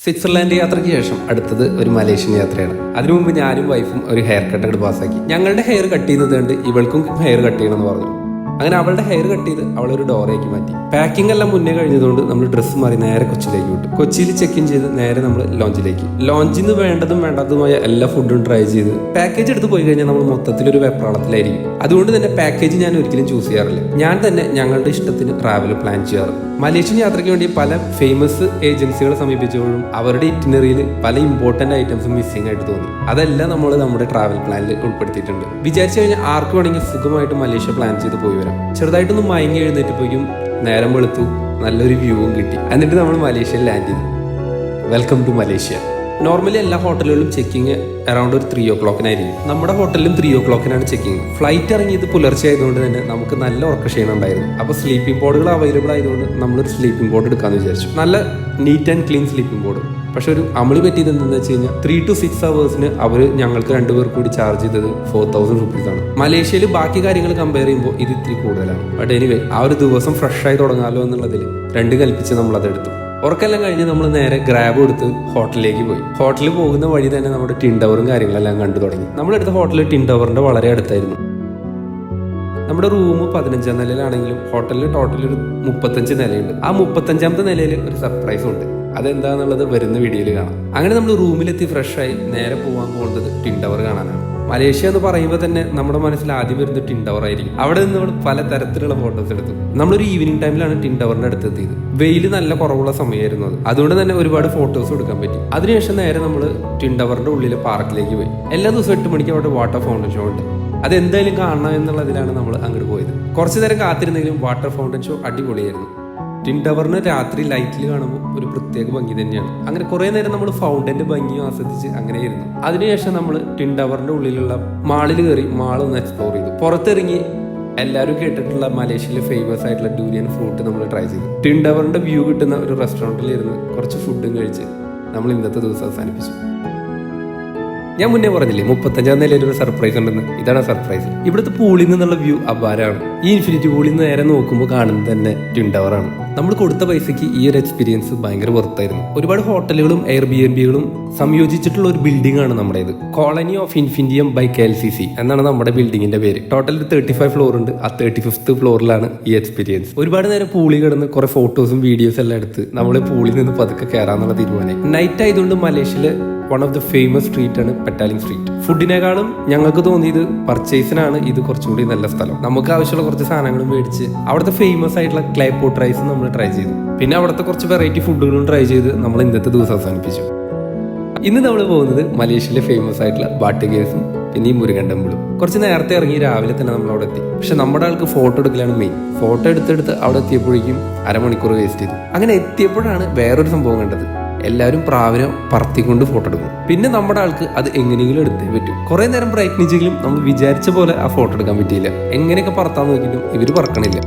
Switzerland യാത്രയ്ക്ക് ശേഷം അടുത്തത് ഒരു മലേഷ്യൻ യാത്രയാണ്. അതിനു മുമ്പ് ഞാനും വൈഫും ഒരു ഹെയർ കട്ട് അങ്ങോട്ട് പാസ്സാക്കി. ഞങ്ങളുടെ ഹെയർ കട്ട് ചെയ്യുന്നത് കണ്ട് ഇവൾക്കും ഹെയർ കട്ട് ചെയ്യണമെന്ന് പറഞ്ഞു. അങ്ങനെ അവളുടെ ഹെയർ കട്ട് ചെയ്ത് അവളൊരു ഡോറേക്ക് മാറ്റി. പാക്കിംഗ് എല്ലാം മുന്നേ കഴിഞ്ഞതുകൊണ്ട് നമ്മൾ ഡ്രസ്സ് മാറി നേരെ കൊച്ചിയിലേക്ക് വിട്ടു. കൊച്ചിയിൽ ചെക്ക് ഇൻ ചെയ്ത് നേരെ നമ്മൾ ലോഞ്ചിലേക്ക്. ലോഞ്ചിൽ നിന്ന് വേണ്ടതും വേണ്ടാത്തതുമായ എല്ലാ ഫുഡും ട്രൈ ചെയ്ത് പാക്കേജ് എടുത്ത് പോയി കഴിഞ്ഞാൽ നമ്മൾ മൊത്തത്തിലൊരു വെപ്രാളത്തിലായിരിക്കും. അതുകൊണ്ട് തന്നെ പാക്കേജ് ഞാൻ ഒരിക്കലും ചൂസ് ചെയ്യാറില്ല. ഞാൻ തന്നെ ഞങ്ങളുടെ ഇഷ്ടത്തിന് ട്രാവൽ പ്ലാൻ ചെയ്യാറ്. മലേഷ്യൻ യാത്രയ്ക്ക് വേണ്ടി പല ഫേമസ് ഏജൻസികളെ സമീപിച്ചപ്പോഴും അവരുടെ ഇറ്റിനറിയിൽ പല ഇമ്പോർട്ടന്റ് ഐറ്റംസും മിസ്സിംഗ് ആയിട്ട് തോന്നി. അതെല്ലാം നമ്മൾ നമ്മുടെ ട്രാവൽ പ്ലാനിൽ ഉൾപ്പെടുത്തിയിട്ടുണ്ട്. വിചാരിച്ചു കഴിഞ്ഞാൽ ആർക്ക് വേണമെങ്കിൽ സുഖമായിട്ട് മലേഷ്യ പ്ലാൻ ചെയ്ത് പോയി വരാം. ചെറുതായിട്ടൊന്ന് മയങ്ങി എഴുന്നേറ്റപ്പോഴും നേരം വെളുത്തു, നല്ലൊരു വ്യൂവും കിട്ടി. എന്നിട്ട് നമ്മൾ മലേഷ്യയിൽ ലാൻഡ് ചെയ്തു. Welcome to Malaysia. നോർമലി എല്ലാ ഹോട്ടലുകളിലും ചെക്കിങ് അറൗണ്ട് ഒരു 3 o'clock നമ്മുടെ ഹോട്ടലിലും 3 o'clock ചെക്കിങ്. ഫ്ലൈറ്റ് ഇറങ്ങിയത് പുലർച്ചെ ആയതുകൊണ്ട് തന്നെ നമുക്ക് നല്ല ഉറക്കക്ഷീണം ഉണ്ടായിരുന്നു. അപ്പോൾ സ്ലീപ്പിംഗ് ബോർഡുകൾ അവൈലബിൾ ആയതുകൊണ്ട് നമ്മളൊരു സ്ലീപ്പിംഗ് ബോർഡ് എടുക്കാമെന്ന് വിചാരിച്ചു. നല്ല neat and clean sleeping board. പക്ഷെ ഒരു അമളി പറ്റിയത് എന്താണെന്ന് വെച്ച് കഴിഞ്ഞാൽ 3 to 6 hours അവർ ഞങ്ങൾക്ക് 2 പേർ കൂടി ചാർജ് ചെയ്തത് 4,000 rupees ആണ്. മലേഷ്യയിൽ ബാക്കി കാര്യങ്ങൾ കമ്പയർ ചെയ്യുമ്പോൾ ഇത് ഇത്തിരി കൂടുതലാണ്. ബട്ട് എനിവേ ആ ഒരു ദിവസം ഫ്രഷ് ആയി തുടങ്ങാമല്ലോ എന്നുള്ളതിൽ 2 കൽപ്പിച്ച് നമ്മൾ അതെടുത്തു. ഉറക്കെല്ലാം കഴിഞ്ഞ് നമ്മൾ നേരെ ഗ്രാബ് എടുത്ത് ഹോട്ടലിലേക്ക് പോയി. ഹോട്ടലിൽ പോകുന്ന വഴി തന്നെ നമ്മുടെ ടിൻ ടവറും കാര്യങ്ങളെല്ലാം കണ്ടു തുടങ്ങി. നമ്മളെടുത്ത ഹോട്ടൽ ടിൻ ടവറിന്റെ വളരെ അടുത്തായിരുന്നു. നമ്മുടെ റൂം 15ാം നിലയിലാണെങ്കിലും ഹോട്ടലിൽ ടോട്ടൽ ഒരു 35 നിലയുണ്ട്. ആ 35ാമത്തെ നിലയിൽ ഒരു സർപ്രൈസും ഉണ്ട്. അതെന്താന്നുള്ളത് വരുന്ന വീഡിയോയിൽ കാണാം. അങ്ങനെ നമ്മൾ റൂമിലെത്തി ഫ്രഷായി നേരെ പോകാൻ പോകുന്നത് ടിൻ ടവർ കാണാനാണ്. മലേഷ്യ എന്ന് പറയുമ്പോൾ തന്നെ നമ്മുടെ മനസ്സിൽ ആദ്യം വരുന്നത് ടിൻ ടവർ ആയിരിക്കും. അവിടെ നിന്ന് നമ്മൾ പല തരത്തിലുള്ള ഫോട്ടോസ് എടുത്തു. നമ്മളൊരു ഈവനിങ് ടൈമിലാണ് ടിൻ ടവറിന്റെ അടുത്ത് എത്തിയത്. വെയിൽ നല്ല കുറവുള്ള സമയമായിരുന്നു അത്. അതുകൊണ്ട് തന്നെ ഒരുപാട് ഫോട്ടോസ് എടുക്കാൻ പറ്റി. അതിനുശേഷം നേരെ നമ്മൾ ടിൻ ടവറിന്റെ ഉള്ളിലെ പാർക്കിലേക്ക് പോയി. എല്ലാ ദിവസവും 8 മണിക്ക് അവിടെ വാട്ടർ ഫൗണ്ടൻ ഷോ ഉണ്ട്. അതെന്തായാലും കാണണം എന്നുള്ളതിലാണ് നമ്മൾ അങ്ങോട്ട് പോയത്. കുറച്ചു നേരം കാത്തിരുന്നെങ്കിലും വാട്ടർ ഫൗണ്ടൻ ഷോ അടിപൊളിയായിരുന്നു. ടിൻ ടവറിന് രാത്രി ലൈറ്റിൽ കാണുമ്പോൾ ഒരു പ്രത്യേക ഭംഗി തന്നെയാണ്. അങ്ങനെ കുറെ നേരം നമ്മൾ ഫൗണ്ടന്റെ ഭംഗിയും ആസ്വദിച്ച് അങ്ങനെയായിരുന്നു. അതിനുശേഷം നമ്മൾ ടിൻ ടവറിന്റെ ഉള്ളിലുള്ള മാളിൽ കയറി മാളൊന്ന് എക്സ്പ്ലോർ ചെയ്തു. പുറത്തിറങ്ങി എല്ലാവരും കേട്ടിട്ടുള്ള മലേഷ്യയിലെ ഫേമസ് ആയിട്ടുള്ള ഡ്യൂരിയൻ ഫ്രൂട്ട് നമ്മൾ ട്രൈ ചെയ്തു. ടിൻ ടവറിന്റെ വ്യൂ കിട്ടുന്ന ഒരു റെസ്റ്റോറൻറ്റിൽ ഇരുന്ന് കുറച്ച് ഫുഡും കഴിച്ച് നമ്മൾ ഇന്നത്തെ ദിവസം അവസാനിപ്പിച്ചു. ഞാൻ മുന്നേ പറഞ്ഞില്ലേ 35ാം നിലയിൽ ഒരു സർപ്രൈസ് ഉണ്ടെന്ന്. ഇതാണ് സർപ്രൈസ്. ഇവിടുത്തെ പൂളിൽ നിന്നുള്ള വ്യൂ അപാരമാണ്. ഈ ഇൻഫിനിറ്റി പൂളിൽ നിന്ന് നേരെ നോക്കുമ്പോൾ കാണുന്നത് തന്നെ ടിൻ ടവറാണ്. നമ്മൾ കൊടുത്ത പൈസയ്ക്ക് ഈ ഒരു എക്സ്പീരിയൻസ് ഭയങ്കര വെറുത്തായിരുന്നു. ഒരുപാട് ഹോട്ടലുകളും എയർബിഎൻബികളും സംയോജിച്ചിട്ടുള്ള ഒരു ബിൽഡിംഗ് ആണ് നമ്മുടേത്. കോളനി ഓഫ് ഇൻഫിനിറ്റിയം ബൈ KLCC എന്നാണ് നമ്മുടെ ബിൽഡിങ്ങിന്റെ പേര്. ടോട്ടൽ 35 ഫ്ലോർ ഉണ്ട്. ആ 35th ഫ്ലോറിലാണ് ഈ എക്സ്പീരിയൻസ്. ഒരുപാട് നേരം പൂളിൽ കിടന്ന് കുറെ ഫോട്ടോസും വീഡിയോസും എല്ലാം എടുത്ത് നമ്മൾ പൂളിൽ നിന്ന് പതുക്കെ കയറാന്നുള്ള തീരുമാനം. നൈറ്റ് ആയതുകൊണ്ട് മലേഷ്യയില് one of the famous street ആണ് പെറ്റാലിംഗ് സ്ട്രീറ്റ്. ഫുഡിനേക്കാളും ഞങ്ങൾക്ക് തോന്നിയത് പർച്ചേസിനാണ് ഇത് കുറച്ചുകൂടി നല്ല സ്ഥലം. നമുക്ക് ആവശ്യമുള്ള കുറച്ച് സാധനങ്ങളും മേടിച്ച് അവിടുത്തെ ഫേമസ് ആയിട്ടുള്ള ക്ലേ പോട്ട് റൈസ് നമ്മൾ ട്രൈ ചെയ്തു. പിന്നെ അവിടുത്തെ കുറച്ച് വെറൈറ്റി ഫുഡുകളും ട്രൈ ചെയ്ത് നമ്മൾ ഇന്നത്തെ ദിവസം അവസാനിപ്പിച്ചു. ഇന്ന് നമ്മൾ പോകുന്നത് മലേഷ്യയിലെ ഫേമസ് ആയിട്ടുള്ള ബാട്ട് കേവ്സും പിന്നെ ഈ മുരുകൻ ടെമ്പിളും. കുറച്ച് നേരത്തെ ഇറങ്ങി രാവിലെ തന്നെ നമ്മൾ അവിടെ എത്തി. പക്ഷെ നമ്മുടെ ആൾക്ക് ഫോട്ടോ എടുക്കലാണ് മെയിൻ. ഫോട്ടോ എടുത്തെടുത്ത് അവിടെ എത്തിയപ്പോഴേക്കും അരമണിക്കൂർ വേസ്റ്റ് ചെയ്തു. അങ്ങനെ എത്തിയപ്പോഴാണ് വേറൊരു സംഭവം കണ്ടത്. എല്ലാവരും പ്രാവിനെ പറത്തിക്കൊണ്ട് ഫോട്ടോ എടുക്കും. പിന്നെ നമ്മുടെ ആൾക്ക് അത് എങ്ങനെയെങ്കിലും എടുത്തേ പറ്റും. കുറെ നേരം പ്രയത്നിച്ചെങ്കിലും നമ്മൾ വിചാരിച്ച പോലെ ആ ഫോട്ടോ എടുക്കാൻ പറ്റിയില്ല. എങ്ങനെയൊക്കെ പറത്താൻ നോക്കിയിട്ടും ഇവർ പറക്കണില്ല.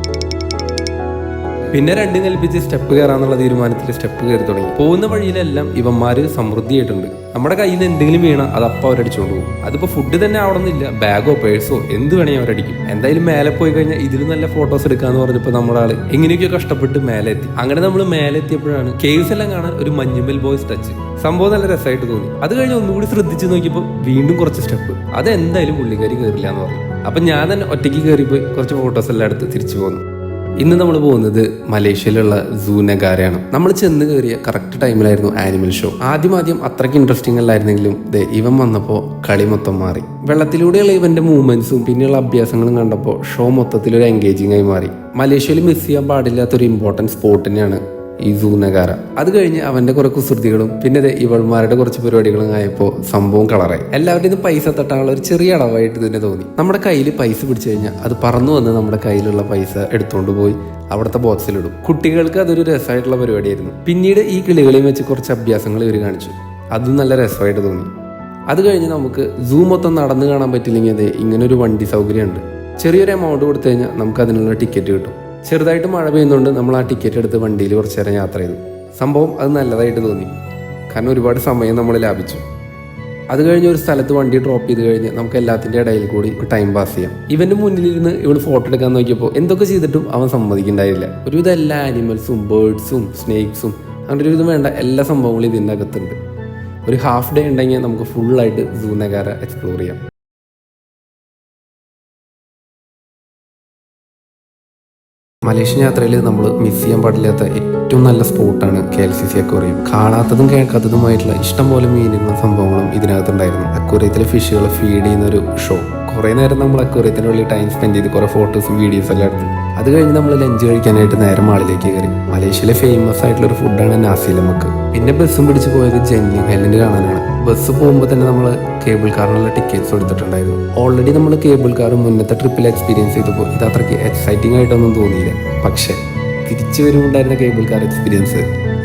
പിന്നെ 2 കൽപ്പിച്ച് സ്റ്റെപ്പ് കയറാന്നുള്ള തീരുമാനത്തിൽ സ്റ്റെപ്പ് കയറി തുടങ്ങി. പോകുന്ന വഴിയിലെല്ലാം ഇവന്മാര് സമൃദ്ധിയായിട്ടുണ്ട്. നമ്മുടെ കയ്യിൽ നിന്ന് എന്തെങ്കിലും വീണാൽ അത് അപ്പം അവരടിച്ചോണ്ട് പോകും. അതിപ്പോൾ ഫുഡ് തന്നെ ആവണമെന്നില്ല, ബാഗോ പേഴ്സോ എന്ത് വേണമെങ്കിൽ അവരടിക്കും. എന്തായാലും മേലെ പോയി കഴിഞ്ഞാൽ ഇതിൽ നല്ല ഫോട്ടോസ് എടുക്കാന്ന് പറഞ്ഞപ്പോൾ നമ്മുടെ ആള് എങ്ങനെയൊക്കെയോ കഷ്ടപ്പെട്ട് മേലെ എത്തി. അങ്ങനെ നമ്മൾ മേലെ എത്തിയപ്പോഴാണ് കേവ്സ് എല്ലാം കാണാൻ ഒരു മഞ്ഞുമൽ ബോയ്സ് ടച്ച്. സംഭവം നല്ല രസമായിട്ട് തോന്നി. അത് കഴിഞ്ഞ് ഒന്നുകൂടി ശ്രദ്ധിച്ച് നോക്കിയപ്പോൾ വീണ്ടും കുറച്ച് സ്റ്റെപ്പ്. അതെന്തായാലും പുള്ളിക്കാരി കയറില്ല എന്ന് പറഞ്ഞു. അപ്പം ഞാൻ തന്നെ ഒറ്റയ്ക്ക് കയറിപ്പോയി കുറച്ച് ഫോട്ടോസ് എല്ലാം എടുത്ത് തിരിച്ചു പോന്നു. ഇന്ന് നമ്മൾ പോകുന്നത് മലേഷ്യയിലുള്ള സൂ നഗാരയാണ്. നമ്മൾ ചെന്ന് കയറിയ കറക്റ്റ് ടൈമിലായിരുന്നു ആനിമൽ ഷോ. ആദ്യം അത്രയ്ക്ക് ഇൻട്രസ്റ്റിംഗ് അല്ലായിരുന്നെങ്കിലും ഇവൻ വന്നപ്പോൾ കളി മൊത്തം മാറി. വെള്ളത്തിലൂടെയുള്ള ഇവന്റെ മൂവ്മെന്റ്സും പിന്നെയുള്ള അഭ്യാസങ്ങളും കണ്ടപ്പോൾ ഷോ മൊത്തത്തിലൊരു എൻഗേജിംഗ് ആയി മാറി. മലേഷ്യയിൽ മിസ് ചെയ്യാൻ പാടില്ലാത്തൊരു ഇമ്പോർട്ടൻറ്റ് സ്പോട്ട് തന്നെയാണ് ഈ സൂ നഗാര. അത് കഴിഞ്ഞ് അവന്റെ കുറെ കുസൃതികളും പിന്നെ ഇവൾമാരുടെ കുറച്ച് പരിപാടികളും ആയപ്പോൾ സംഭവം കളറായി. എല്ലാവരുടെയും പൈസ തട്ടാനുള്ള ഒരു ചെറിയ അളവായിട്ട് തന്നെ തോന്നി. നമ്മുടെ കയ്യിൽ പൈസ പിടിച്ചു കഴിഞ്ഞാൽ അത് പറന്നു വന്ന് നമ്മുടെ കയ്യിലുള്ള പൈസ എടുത്തുകൊണ്ട് പോയി അവിടുത്തെ ബോക്സിലിടും. കുട്ടികൾക്ക് അതൊരു രസമായിട്ടുള്ള പരിപാടിയായിരുന്നു. പിന്നീട് ഈ കിളികളെയും വെച്ച് കുറച്ച് അഭ്യാസങ്ങൾ ഇവർ കാണിച്ചു. അതും നല്ല രസമായിട്ട് തോന്നി. അത് കഴിഞ്ഞ് നമുക്ക് സൂ മൊത്തം നടന്നു കാണാൻ പറ്റില്ലെങ്കിൽ ഇങ്ങനൊരു വണ്ടി സൗകര്യമുണ്ട്. ചെറിയൊരു എമൗണ്ട് കൊടുത്തു കഴിഞ്ഞാൽ നമുക്ക് അതിനുള്ള ടിക്കറ്റ് കിട്ടും. ചെറുതായിട്ട് മഴ പെയ്യുന്നതുകൊണ്ട് നമ്മൾ ആ ടിക്കറ്റ് എടുത്ത് വണ്ടിയിൽ കുറച്ച് നേരം യാത്ര ചെയ്തു. സംഭവം അത് നല്ലതായിട്ട് തോന്നി. കാരണം ഒരുപാട് സമയം നമ്മൾ ലാഭിച്ചു. അത് കഴിഞ്ഞ് ഒരു സ്ഥലത്ത് വണ്ടി ഡ്രോപ്പ് ചെയ്ത് കഴിഞ്ഞ് നമുക്ക് എല്ലാത്തിൻ്റെ ഇടയിൽ കൂടി ടൈം പാസ് ചെയ്യാം. ഇവൻ്റെ മുന്നിലിരുന്ന് ഇവള് ഫോട്ടോ എടുക്കാൻ നോക്കിയപ്പോൾ എന്തൊക്കെ ചെയ്തിട്ടും അവൻ സമ്മതിക്കുന്നുണ്ടായില്ല. ഒരുവിധം എല്ലാ ആനിമൽസും ബേർഡ്സും സ്നേക്സും അങ്ങനെ ഒരു വിധം വേണ്ട എല്ലാ സംഭവങ്ങളും ഇതിൻ്റെ അകത്തുണ്ട്. ഒരു ഹാഫ് ഡേ ഉണ്ടെങ്കിൽ നമുക്ക് ഫുള്ളായിട്ട് സൂ നഗാര എക്സ്പ്ലോർ ചെയ്യാം. മലേഷ്യൻ യാത്രയിൽ നമ്മൾ മിസ് ചെയ്യാൻ പാടില്ലാത്ത ഏറ്റവും നല്ല സ്പോട്ടാണ് KLCC അക്വേറിയം. കാണാത്തതും കേൾക്കാത്തതുമായിട്ടുള്ള ഇഷ്ടംപോലെ മീനുകളും സംഭവങ്ങളും ഇതിനകത്തുണ്ടായിരുന്നു. അക്വേറിയത്തിലെ ഫിഷുകൾ ഫീഡ് ചെയ്യുന്ന ഒരു ഷോ. കുറേ നേരം നമ്മൾ അക്വേറിയത്തിൻ്റെ ഉള്ളിൽ ടൈം സ്പെൻഡ് ചെയ്ത് കുറേ ഫോട്ടോസും വീഡിയോസും എല്ലാം എടുത്തു. അത് കഴിഞ്ഞ് നമ്മൾ ലഞ്ച് കഴിക്കാനായിട്ട് നേരെ മാളിലേക്ക് കയറി. മലേഷ്യയിലെ ഫേമസ് ആയിട്ടുള്ളൊരു ഫുഡാണ് നാസി ലമക്ക്. പിന്നെ ബസ്സും പിടിച്ച് പോയത് ജെൻലിംഗ് ഐലൻഡ് കാണാനാണ്. ബസ് പോകുമ്പോൾ തന്നെ നമ്മൾ കേബിൾ കാറിനുള്ള ടിക്കറ്റ്സ് എടുത്തിട്ടുണ്ടായിരുന്നു. ഓൾറെഡി നമ്മൾ കേബിൾ കാർ മുന്നത്തെ ട്രിപ്പിൽ എക്സ്പീരിയൻസ് ചെയ്തപ്പോൾ ഇത് അത്രയ്ക്ക് എക്സൈറ്റിംഗ് ആയിട്ടൊന്നും തോന്നിയില്ല. പക്ഷേ തിരിച്ചു വരുമുണ്ടായിരുന്ന കേബിൾ കാർ എക്സ്പീരിയൻസ്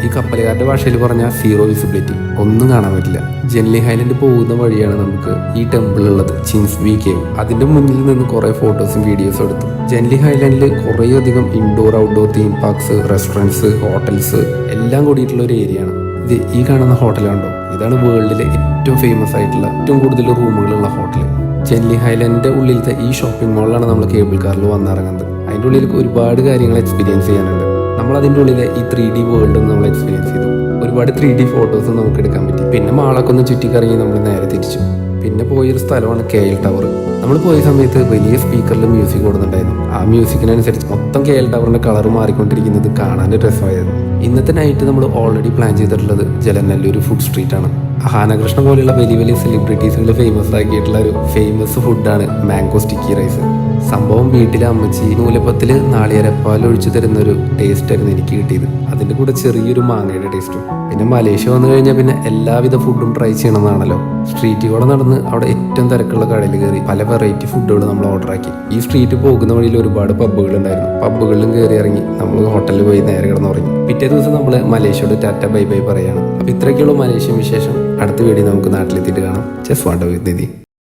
ഈ കപ്പലുകാരുടെ ഭാഷയിൽ പറഞ്ഞാൽ സീറോ വിസിബിലിറ്റി, ഒന്നും കാണാൻ പറ്റില്ല. ജെൻലിംഗ് ഐലൻഡ് പോകുന്ന വഴിയാണ് നമുക്ക് ഈ ടെമ്പിൾ ഉള്ളത്, ചിൻസ് വി കേവ്. അതിൻ്റെ മുന്നിൽ നിന്ന് കുറേ ഫോട്ടോസും വീഡിയോസും എടുത്തു. ജെൻലിംഗ് ഐലൻഡിൽ കുറേയധികം indoor outdoor theme parks, restaurants, hotels എല്ലാം കൂടിയിട്ടുള്ള ഒരു ഏരിയയാണ്. ഇത് ഈ കാണുന്ന ഹോട്ടൽ കണ്ടോ, ഇതാണ് വേൾഡിലെ ഏറ്റവും ഫേമസ് ആയിട്ടുള്ള ഏറ്റവും കൂടുതൽ റൂമുകളുള്ള ഹോട്ടൽ. ജെൻലിംഗ് ഐലൻഡിൻ്റെ ഉള്ളിലത്തെ ഈ ഷോപ്പിംഗ് മോളിലാണ് നമ്മൾ കേബിൾ കാറിൽ വന്നിറങ്ങുന്നത്. അതിൻ്റെ ഉള്ളിൽ ഒരുപാട് കാര്യങ്ങൾ എക്സ്പീരിയൻസ് ചെയ്യാനുണ്ട്. നമ്മൾ അതിൻ്റെ ഉള്ളിലെ ഈ 3D വേൾഡും നമ്മൾ എക്സ്പീരിയൻസ് ചെയ്തു. ഒരുപാട് 3D ഫോട്ടോസും നമുക്ക് എടുക്കാൻ പറ്റി. പിന്നെ മാളൊക്കെ ഒന്ന് ചുറ്റിക്കറങ്ങി നമ്മൾ നേരെ തിരിച്ചു. പിന്നെ പോയൊരു സ്ഥലമാണ് KL ടവർ. നമ്മൾ പോയ സമയത്ത് വലിയ സ്പീക്കറിൽ മ്യൂസിക് കൊടുക്കുന്നുണ്ടായിരുന്നു. ആ മ്യൂസിക്കിനനുസരിച്ച് മൊത്തം KL ടവറിൻ്റെ കളർ മാറിക്കൊണ്ടിരിക്കുന്നത് കാണാൻ രസമായിരുന്നു. ഇന്നത്തെ നൈറ്റ് നമ്മൾ ഓൾറെഡി പ്ലാൻ ചെയ്തിട്ടുള്ളത് ജലനല്ലൂർ ഫുഡ് സ്ട്രീറ്റാണ്. ഹാനകൃഷ്ണ പോലെയുള്ള വലിയ വലിയ സെലിബ്രിറ്റീസുകൾ ഫേമസ് ആക്കിയിട്ടുള്ള ഒരു ഫേമസ് ഫുഡാണ് മാംഗോ സ്റ്റിക്കി റൈസ്. സംഭവം വീട്ടിലെ അമ്മച്ചി നൂലപ്പത്തിൽ നാളികേരപ്പാൽ ഒഴിച്ചു തരുന്ന ഒരു ടേസ്റ്റ് ആയിരുന്നു എനിക്ക് കിട്ടിയത്. അതിൻ്റെ കൂടെ ചെറിയൊരു മാങ്ങയുടെ ടേസ്റ്റും. പിന്നെ മലേഷ്യ വന്നു കഴിഞ്ഞാൽ പിന്നെ എല്ലാവിധ ഫുഡും ട്രൈ ചെയ്യണമെന്നാണല്ലോ. സ്ട്രീറ്റിൽ കൂടെ നടന്ന് അവിടെ ഏറ്റവും തിരക്കുള്ള കടയിൽ കയറി പല വെറൈറ്റി ഫുഡുകൾ നമ്മൾ ഓർഡർ ആക്കി. ഈ സ്ട്രീറ്റ് പോകുന്ന വഴിയിൽ ഒരുപാട് പബ്ബുകൾ ഉണ്ടായിരുന്നു. പബ്ബുകളിലും കയറി ഇറങ്ങി നമ്മൾ ഹോട്ടലിൽ പോയി നേരെ കിടന്നുറങ്ങി. പിറ്റേ ദിവസം നമ്മൾ മലേഷ്യയോട് ടാറ്റ ബൈ ബൈ പറയാണ്. അപ്പോൾ ഇത്രയൊക്കെയുള്ള മലേഷ്യൻ വിശേഷം. അടുത്ത വീഡിയോ നമുക്ക് നാട്ടിലെത്തിയിട്ട് കാണാം. ജസ്റ്റ് വാണ്ട് വിത്ത് നിധി.